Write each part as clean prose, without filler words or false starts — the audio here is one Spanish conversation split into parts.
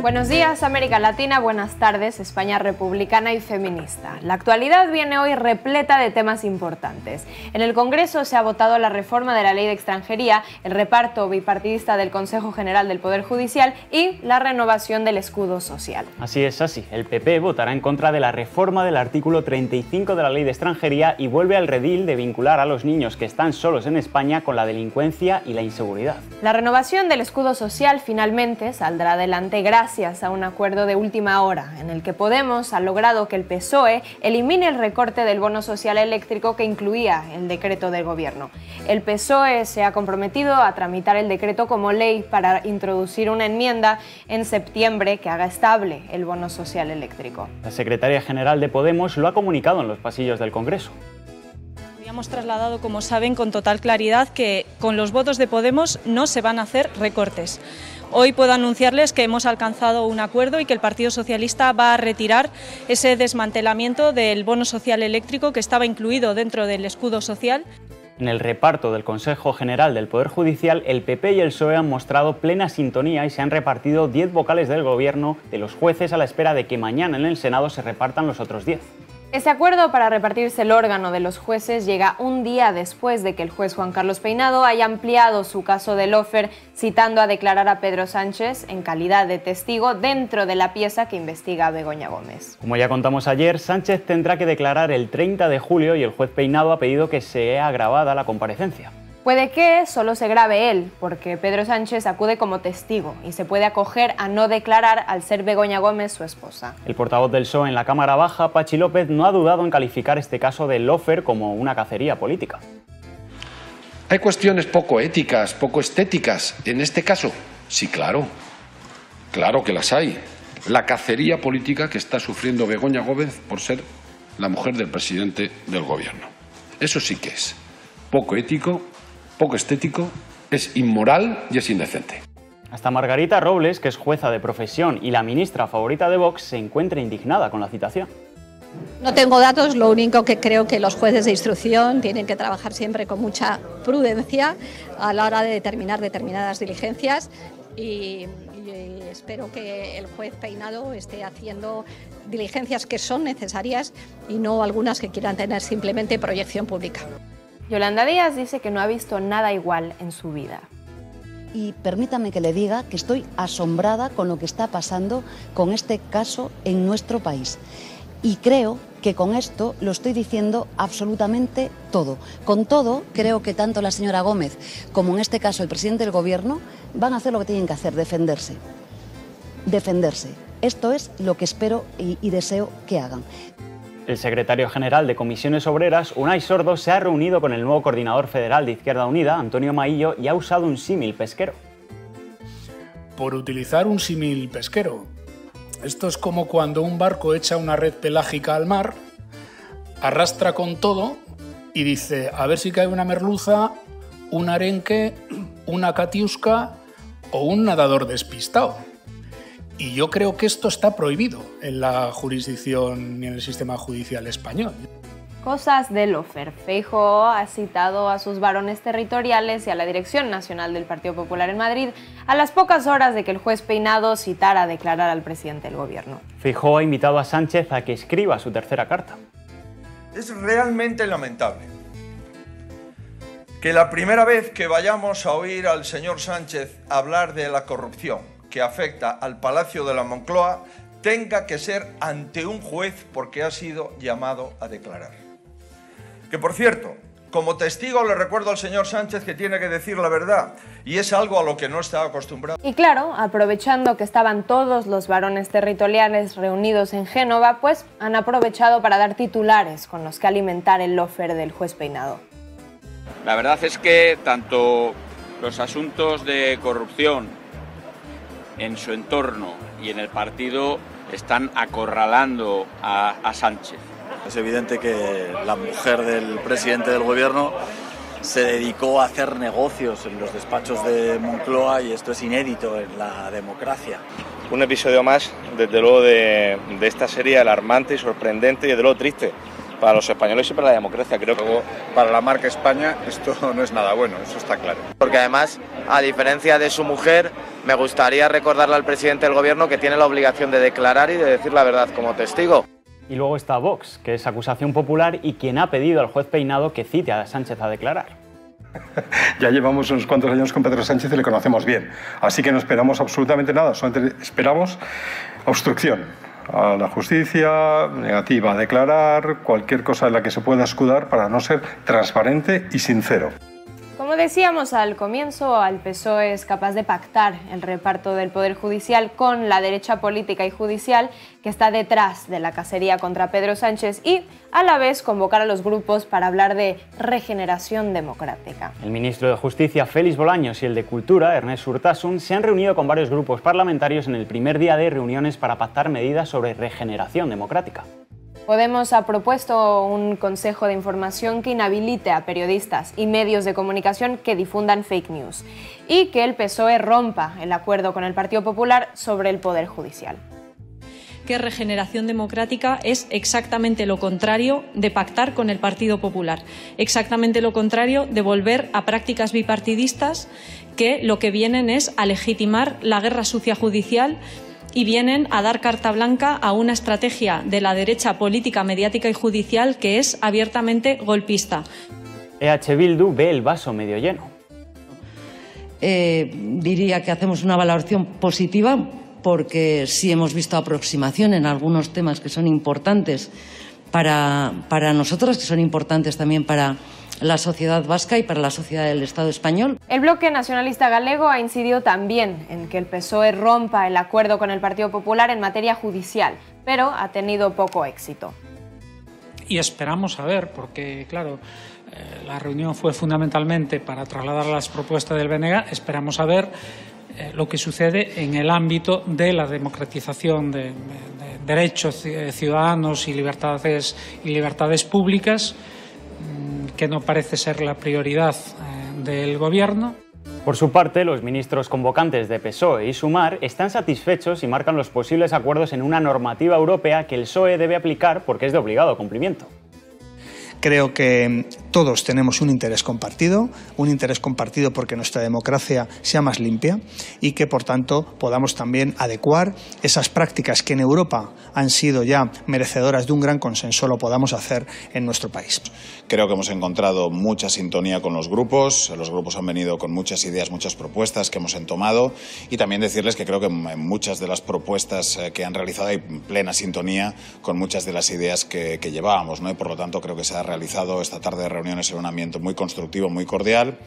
Buenos días, América Latina, buenas tardes, España republicana y feminista. La actualidad viene hoy repleta de temas importantes. En el Congreso se ha votado la reforma de la Ley de Extranjería, el reparto bipartidista del Consejo General del Poder Judicial y la renovación del escudo social. Así es, así. El PP votará en contra de la reforma del artículo 35 de la Ley de Extranjería y vuelve al redil de vincular a los niños que están solos en España con la delincuencia y la inseguridad. La renovación del escudo social finalmente saldrá adelante gracias a un acuerdo de última hora, en el que Podemos ha logrado que el PSOE elimine el recorte del bono social eléctrico que incluía el decreto del gobierno. El PSOE se ha comprometido a tramitar el decreto como ley para introducir una enmienda en septiembre que haga estable el bono social eléctrico. La secretaria general de Podemos lo ha comunicado en los pasillos del Congreso. Hemos trasladado, como saben, con total claridad que con los votos de Podemos no se van a hacer recortes. Hoy puedo anunciarles que hemos alcanzado un acuerdo y que el Partido Socialista va a retirar ese desmantelamiento del bono social eléctrico que estaba incluido dentro del escudo social. En el reparto del Consejo General del Poder Judicial, el PP y el PSOE han mostrado plena sintonía y se han repartido 10 vocales del Gobierno de los jueces a la espera de que mañana en el Senado se repartan los otros 10. Este acuerdo para repartirse el órgano de los jueces llega un día después de que el juez Juan Carlos Peinado haya ampliado su caso de Lofer, citando a declarar a Pedro Sánchez en calidad de testigo dentro de la pieza que investiga a Begoña Gómez. Como ya contamos ayer, Sánchez tendrá que declarar el 30 de julio y el juez Peinado ha pedido que sea grabada la comparecencia. Puede que solo se grabe él, porque Pedro Sánchez acude como testigo y se puede acoger a no declarar al ser Begoña Gómez su esposa. El portavoz del PSOE en la Cámara Baja, Pachi López, no ha dudado en calificar este caso de Lofer como una cacería política. ¿Hay cuestiones poco éticas, poco estéticas en este caso? Sí, claro. Claro que las hay. La cacería política que está sufriendo Begoña Gómez por ser la mujer del presidente del Gobierno. Eso sí que es poco ético, poco estético, es inmoral y es indecente. Hasta Margarita Robles, que es jueza de profesión y la ministra favorita de Vox, se encuentra indignada con la citación. No tengo datos, lo único que creo que los jueces de instrucción tienen que trabajar siempre con mucha prudencia a la hora de determinar determinadas diligencias y espero que el juez Peinado esté haciendo diligencias que son necesarias y no algunas que quieran tener simplemente proyección pública. Yolanda Díaz dice que no ha visto nada igual en su vida. Y permítame que le diga que estoy asombrada con lo que está pasando con este caso en nuestro país. Y creo que con esto lo estoy diciendo absolutamente todo. Con todo, creo que tanto la señora Gómez como en este caso el presidente del Gobierno van a hacer lo que tienen que hacer, defenderse. Defenderse. Esto es lo que espero y deseo que hagan. El secretario general de Comisiones Obreras, Unai Sordo, se ha reunido con el nuevo coordinador federal de Izquierda Unida, Antonio Maillo, y ha usado un símil pesquero. Por utilizar un símil pesquero. Esto es como cuando un barco echa una red pelágica al mar, arrastra con todo y dice, a ver si cae una merluza, un arenque, una catiusca o un nadador despistado. Y yo creo que esto está prohibido en la jurisdicción y en el sistema judicial español. Cosas de Lofer. Feijóo ha citado a sus varones territoriales y a la Dirección Nacional del Partido Popular en Madrid a las pocas horas de que el juez Peinado citara a declarar al presidente del Gobierno. Feijóo ha invitado a Sánchez a que escriba su tercera carta. Es realmente lamentable que la primera vez que vayamos a oír al señor Sánchez hablar de la corrupción que afecta al Palacio de la Moncloa tenga que ser ante un juez porque ha sido llamado a declarar. Que, por cierto, como testigo le recuerdo al señor Sánchez que tiene que decir la verdad y es algo a lo que no está acostumbrado. Y claro, aprovechando que estaban todos los varones territoriales reunidos en Génova, pues han aprovechado para dar titulares con los que alimentar el Lofer del juez Peinado. La verdad es que tanto los asuntos de corrupción en su entorno y en el partido están acorralando a Sánchez. Es evidente que la mujer del presidente del Gobierno se dedicó a hacer negocios en los despachos de Moncloa y esto es inédito en la democracia. Un episodio más, desde luego, de esta serie alarmante y sorprendente y desde luego triste para los españoles y para la democracia. Creo que para la marca España esto no es nada bueno, eso está claro. Porque además, a diferencia de su mujer, me gustaría recordarle al presidente del Gobierno que tiene la obligación de declarar y de decir la verdad como testigo. Y luego está Vox, que es acusación popular y quien ha pedido al juez Peinado que cite a Sánchez a declarar. Ya llevamos unos cuantos años con Pedro Sánchez y le conocemos bien, así que no esperamos absolutamente nada, solamente esperamos obstrucción a la justicia, negativa a declarar, cualquier cosa en la que se pueda escudar para no ser transparente y sincero. Como decíamos al comienzo, el PSOE es capaz de pactar el reparto del Poder Judicial con la derecha política y judicial que está detrás de la cacería contra Pedro Sánchez y, a la vez, convocar a los grupos para hablar de regeneración democrática. El ministro de Justicia, Félix Bolaños, y el de Cultura, Ernest Urtasun, se han reunido con varios grupos parlamentarios en el primer día de reuniones para pactar medidas sobre regeneración democrática. Podemos ha propuesto un consejo de información que inhabilite a periodistas y medios de comunicación que difundan fake news y que el PSOE rompa el acuerdo con el Partido Popular sobre el Poder Judicial. Que regeneración democrática es exactamente lo contrario de pactar con el Partido Popular, exactamente lo contrario de volver a prácticas bipartidistas que lo que vienen es a legitimar la guerra sucia judicial y vienen a dar carta blanca a una estrategia de la derecha política, mediática y judicial que es abiertamente golpista. EH Bildu ve el vaso medio lleno. Diría que hacemos una valoración positiva porque sí hemos visto aproximación en algunos temas que son importantes para nosotros, que son importantes también para la sociedad vasca y para la sociedad del Estado español. El bloque nacionalista galego ha incidido también en que el PSOE rompa el acuerdo con el Partido Popular en materia judicial, pero ha tenido poco éxito. Y esperamos a ver, porque claro, la reunión fue fundamentalmente para trasladar las propuestas del BNG, esperamos a ver lo que sucede en el ámbito de la democratización de derechos ciudadanos y libertades públicas, que no parece ser la prioridad del Gobierno. Por su parte, los ministros convocantes de PSOE y Sumar están satisfechos y marcan los posibles acuerdos en una normativa europea que el PSOE debe aplicar porque es de obligado cumplimiento. Creo que todos tenemos un interés compartido porque nuestra democracia sea más limpia y que, por tanto, podamos también adecuar esas prácticas que en Europa han sido ya merecedoras de un gran consenso, lo podamos hacer en nuestro país. Creo que hemos encontrado mucha sintonía con los grupos han venido con muchas ideas, muchas propuestas que hemos entomado y también decirles que creo que en muchas de las propuestas que han realizado hay plena sintonía con muchas de las ideas que llevábamos, ¿no? Y por lo tanto creo que se ha realizado esta tarde de reuniones en un ambiente muy constructivo, muy cordial.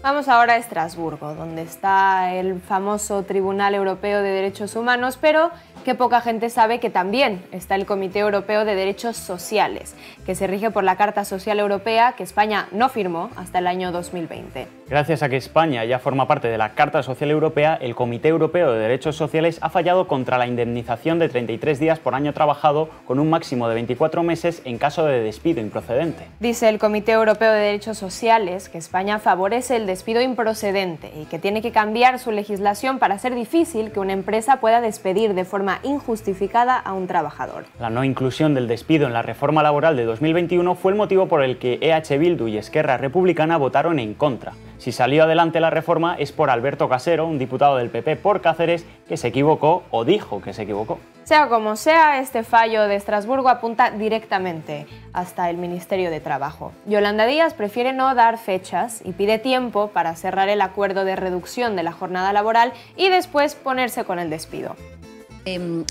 Vamos ahora a Estrasburgo, donde está el famoso Tribunal Europeo de Derechos Humanos, pero que poca gente sabe que también está el Comité Europeo de Derechos Sociales, que se rige por la Carta Social Europea que España no firmó hasta el año 2020. Gracias a que España ya forma parte de la Carta Social Europea, el Comité Europeo de Derechos Sociales ha fallado contra la indemnización de 33 días por año trabajado con un máximo de 24 meses en caso de despido improcedente. Dice el Comité Europeo de Derechos Sociales que España favorece el despido improcedente y que tiene que cambiar su legislación para hacer difícil que una empresa pueda despedir de forma injustificada a un trabajador. La no inclusión del despido en la reforma laboral de 2021 fue el motivo por el que EH Bildu y Esquerra Republicana votaron en contra. Si salió adelante la reforma es por Alberto Casero, un diputado del PP por Cáceres, que se equivocó o dijo que se equivocó. Sea como sea, este fallo de Estrasburgo apunta directamente hasta el Ministerio de Trabajo. Yolanda Díaz prefiere no dar fechas y pide tiempo para cerrar el acuerdo de reducción de la jornada laboral y después ponerse con el despido.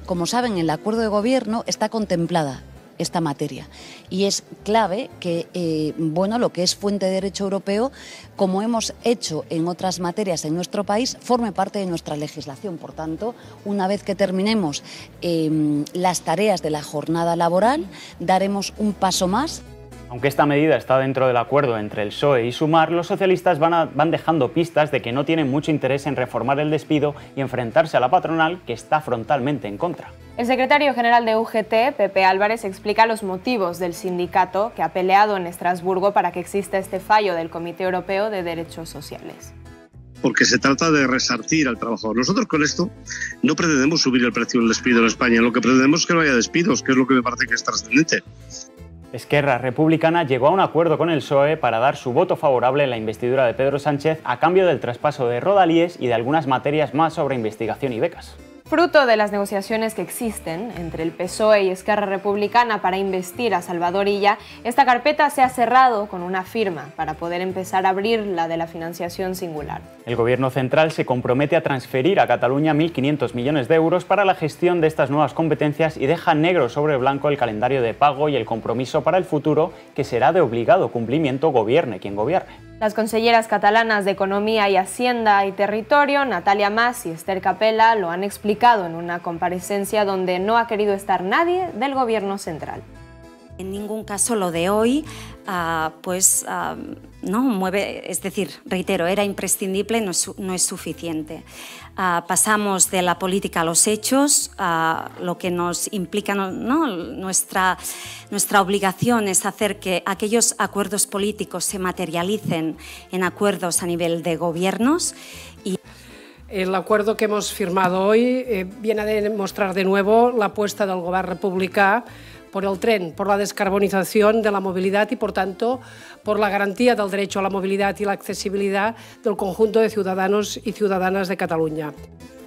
Como saben, en el acuerdo de gobierno está contemplada esta materia y es clave que lo que es fuente de derecho europeo, como hemos hecho en otras materias en nuestro país, forme parte de nuestra legislación. Por tanto, una vez que terminemos las tareas de la jornada laboral, daremos un paso más. Aunque esta medida está dentro del acuerdo entre el PSOE y Sumar, los socialistas van dejando pistas de que no tienen mucho interés en reformar el despido y enfrentarse a la patronal, que está frontalmente en contra. El secretario general de UGT, Pepe Álvarez, explica los motivos del sindicato que ha peleado en Estrasburgo para que exista este fallo del Comité Europeo de Derechos Sociales. Porque se trata de resarcir al trabajador. Nosotros con esto no pretendemos subir el precio del despido en España, lo que pretendemos es que no haya despidos, que es lo que me parece que es trascendente. Esquerra Republicana llegó a un acuerdo con el PSOE para dar su voto favorable en la investidura de Pedro Sánchez a cambio del traspaso de Rodalíes y de algunas materias más sobre investigación y becas. Fruto de las negociaciones que existen entre el PSOE y Esquerra Republicana para investir a Salvador Illa, esta carpeta se ha cerrado con una firma para poder empezar a abrir la de la financiación singular. El Gobierno central se compromete a transferir a Cataluña 1.500 millones de euros para la gestión de estas nuevas competencias y deja negro sobre blanco el calendario de pago y el compromiso para el futuro, que será de obligado cumplimiento gobierne quien gobierne. Las conselleras catalanas de Economía y Hacienda y Territorio, Natalia Mas y Esther Capella, lo han explicado en una comparecencia donde no ha querido estar nadie del Gobierno central. En ningún caso lo de hoy, no mueve, es decir, reitero, era imprescindible, no es suficiente. Pasamos de la política a los hechos, lo que nos implica, nuestra obligación es hacer que aquellos acuerdos políticos se materialicen en acuerdos a nivel de gobiernos. El acuerdo que hemos firmado hoy viene a demostrar de nuevo la apuesta del Gobierno republicano por el tren, por la descarbonización de la movilidad y, por tanto, por la garantía del derecho a la movilidad y la accesibilidad del conjunto de ciudadanos y ciudadanas de Cataluña.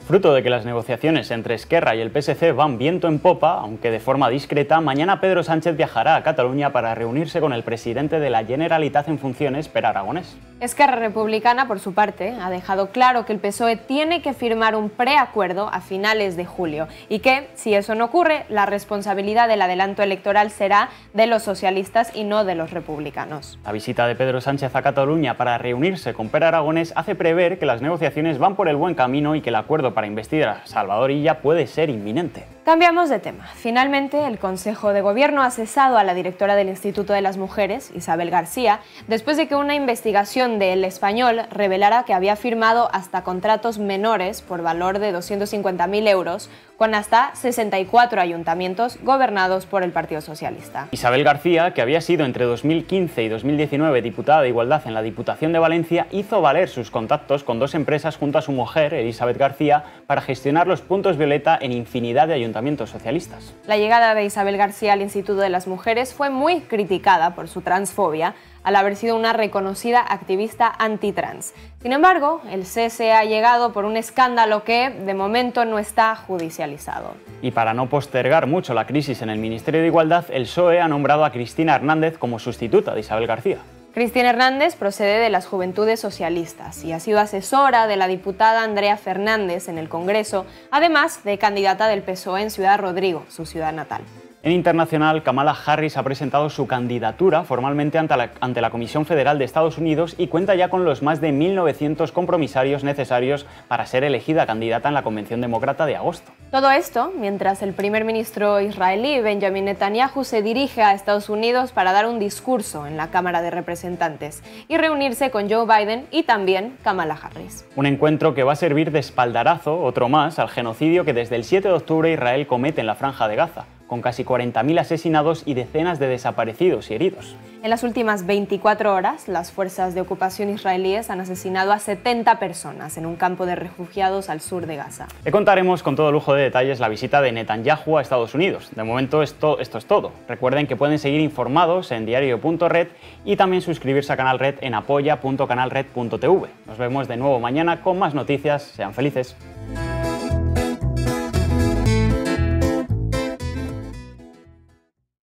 Fruto de que las negociaciones entre Esquerra y el PSC van viento en popa, aunque de forma discreta, mañana Pedro Sánchez viajará a Cataluña para reunirse con el presidente de la Generalitat en funciones, Pere Aragonés. Esquerra Republicana, por su parte, ha dejado claro que el PSOE tiene que firmar un preacuerdo a finales de julio y que, si eso no ocurre, la responsabilidad del adelanto electoral será de los socialistas y no de los republicanos. La visita de Pedro Sánchez a Cataluña para reunirse con Pere Aragonés hace prever que las negociaciones van por el buen camino y que el acuerdo para investir a Salvador Illa puede ser inminente. Cambiamos de tema. Finalmente, el Consejo de Gobierno ha cesado a la directora del Instituto de las Mujeres, Isabel García, después de que una investigación de El Español revelara que había firmado hasta contratos menores por valor de 250.000 euros con hasta 64 ayuntamientos gobernados por el Partido Socialista. Isabel García, que había sido entre 2015 y 2019 diputada de Igualdad en la Diputación de Valencia, hizo valer sus contactos con dos empresas junto a su mujer, Elisabeth García, para gestionar los puntos violeta en infinidad de ayuntamientos socialistas. La llegada de Isabel García al Instituto de las Mujeres fue muy criticada por su transfobia, al haber sido una reconocida activista antitrans. Sin embargo, el cese ha llegado por un escándalo que, de momento, no está judicializado. Y para no postergar mucho la crisis en el Ministerio de Igualdad, el PSOE ha nombrado a Cristina Hernández como sustituta de Isabel García. Cristina Hernández procede de las Juventudes Socialistas y ha sido asesora de la diputada Andrea Fernández en el Congreso, además de candidata del PSOE en Ciudad Rodrigo, su ciudad natal. En internacional, Kamala Harris ha presentado su candidatura formalmente ante la Comisión Federal de Estados Unidos y cuenta ya con los más de 1.900 compromisarios necesarios para ser elegida candidata en la Convención Demócrata de agosto. Todo esto mientras el primer ministro israelí Benjamin Netanyahu se dirige a Estados Unidos para dar un discurso en la Cámara de Representantes y reunirse con Joe Biden y también Kamala Harris. Un encuentro que va a servir de espaldarazo, otro más, al genocidio que desde el 7 de octubre Israel comete en la Franja de Gaza, con casi 40.000 asesinados y decenas de desaparecidos y heridos. En las últimas 24 horas, las fuerzas de ocupación israelíes han asesinado a 70 personas en un campo de refugiados al sur de Gaza. Le contaremos con todo lujo de detalles la visita de Netanyahu a Estados Unidos. De momento esto es todo. Recuerden que pueden seguir informados en diario.red y también suscribirse a Canal Red en apoya.canalred.tv. Nos vemos de nuevo mañana con más noticias. Sean felices.